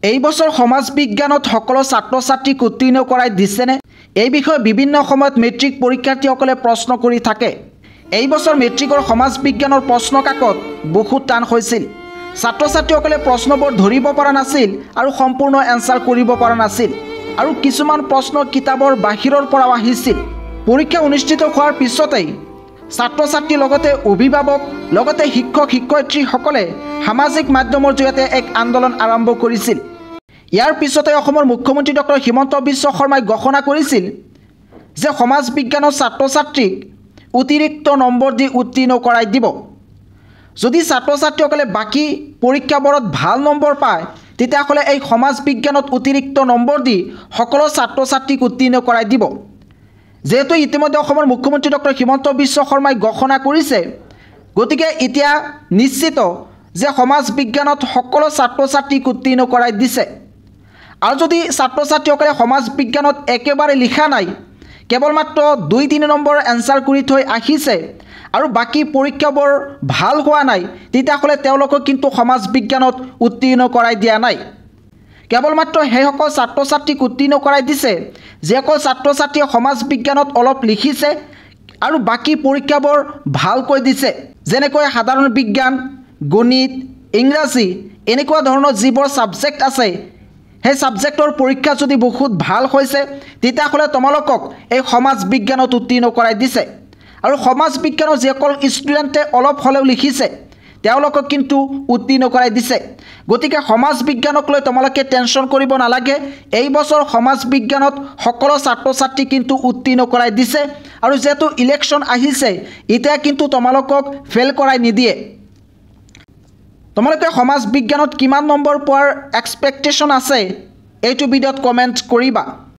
এই বছৰ সমাজ বিজ্ঞানত সকলো ছাত্ৰ ছাত্ৰীক উত্তীৰ্ণ কৰাই দিছেনে? এই বিষয়ে বিভিন্ন সময়ত মেট্ৰিক পৰীক্ষাৰ্থীসকলে প্ৰশ্ন কৰি থাকে। এই বছৰ মেট্ৰিকৰ সমাজ বিজ্ঞানৰ প্ৰশ্ন কাকত বহুত টান হৈছিল। ছাত্ৰ ছাত্ৰীসকলে প্ৰশ্নবোৰ ধৰিব পৰা নাছিল আৰু সম্পূৰ্ণ এনসাৰ কৰিব পৰা নাছিল আৰু কিছুমান প্ৰশ্ন কিতাপৰ বাহিৰৰ পৰা আহিছিল। পৰীক্ষা অনুষ্ঠিত হোৱাৰ পিছতেই ছাত্ৰ ছাত্ৰীৰ লগতে অভিভাৱক লগতে শিক্ষক শিক্ষয়িত্ৰীসকলে সামাজিক মাধ্যমৰ জৰিয়তে এক আন্দোলন আৰম্ভ কৰিছিল। ইয়াৰ পিছতে অসমৰ মুখ্যমন্ত্ৰী ডক্টৰ হিমন্ত বিশ্ব শৰ্মাই ঘোষণা কৰিছিল যে সমাজ বিজ্ঞানৰ ছাত্ৰ ছাত্ৰীক অতিৰিক্ত নম্বৰ দি উত্তীৰ্ণ কৰাই দিব। যদি ছাত্ৰ ছাত্ৰীসকলে বাকী পৰীক্ষাবোৰত ভাল নম্বৰ পায় তেতিয়াহ'লে এই সমাজ বিজ্ঞানত অতিৰিক্ত নম্বৰ দি সকলো ছাত্ৰ ছাত্ৰীক উত্তীৰ্ণ কৰাই দিব। যেহেতু ইতিমধ্যে অসমৰ মুখ্যমন্ত্ৰী ডক্টৰ হিমন্ত বিশ্ব শৰ্মাই ঘোষণা কৰিছে, গতিকে এতিয়া নিশ্চিত যে সমাজ বিজ্ঞানত সকলো ছাত্ৰ ছাত্ৰীক উত্তীৰ্ণ কৰাই দিছে। আৰু যদি ছাত্ৰ ছাত্ৰীসকলে সমাজ বিজ্ঞানত একেবাৰে লিখা নাই, কেৱল মাত্ৰ 2-3 নম্বৰ এনসাৰ কৰি থৈ আহিছে আৰু বাকী পৰীক্ষাবোৰ ভাল হোৱা নাই, তেতিয়াহ'লে তেওঁলোকক কিন্তু সমাজ বিজ্ঞানত উত্তীৰ্ণ কৰাই দিয়া নাই। কেৱল মাত্ৰ সেইসকল ছাত্ৰ ছাত্ৰীক উত্তীৰ্ণ কৰাই দিছে যিসকল ছাত্ৰ ছাত্ৰীয়ে সমাজ বিজ্ঞানত অলপ লিখিছে আৰু বাকী পৰীক্ষাবোৰ ভালকৈ দিছে, যেনেকৈ সাধাৰণ বিজ্ঞান, গণিত, ইংৰাজী এনেকুৱা ধৰণৰ যিবোৰ ছাবজেক্ট আছে, সেই ছাবজেক্টৰ পৰীক্ষা যদি বহুত ভাল হৈছে তেতিয়াহ'লে তোমালোকক এই সমাজ বিজ্ঞানত উত্তীৰ্ণ কৰাই দিছে। আৰু সমাজ বিজ্ঞানৰ যিসকল ষ্টুডেণ্টে অলপ হ'লেও লিখিছে তেওঁলোকক কিন্তু উত্তীৰ্ণ কৰাই দিছে। গতিকে সমাজ বিজ্ঞানক লৈ তোমালোকে টেনশ্যন কৰিব নালাগে। এই বছৰ সমাজ বিজ্ঞানত সকলো ছাত্ৰ ছাত্ৰী কিন্তু উত্তীৰ্ণ কৰাই দিছে আৰু যেহেতু ইলেকশ্যন আহিছে এতিয়া কিন্তু তোমালোকক ফেইল কৰাই নিদিয়ে। তোমালোকে সমাজ বিজ্ঞানত কিমান নম্বৰ পোৱাৰ এক্সপেক্টেশ্যন আছে এইটো ভিডিঅ'ত কমেণ্ট কৰিবা।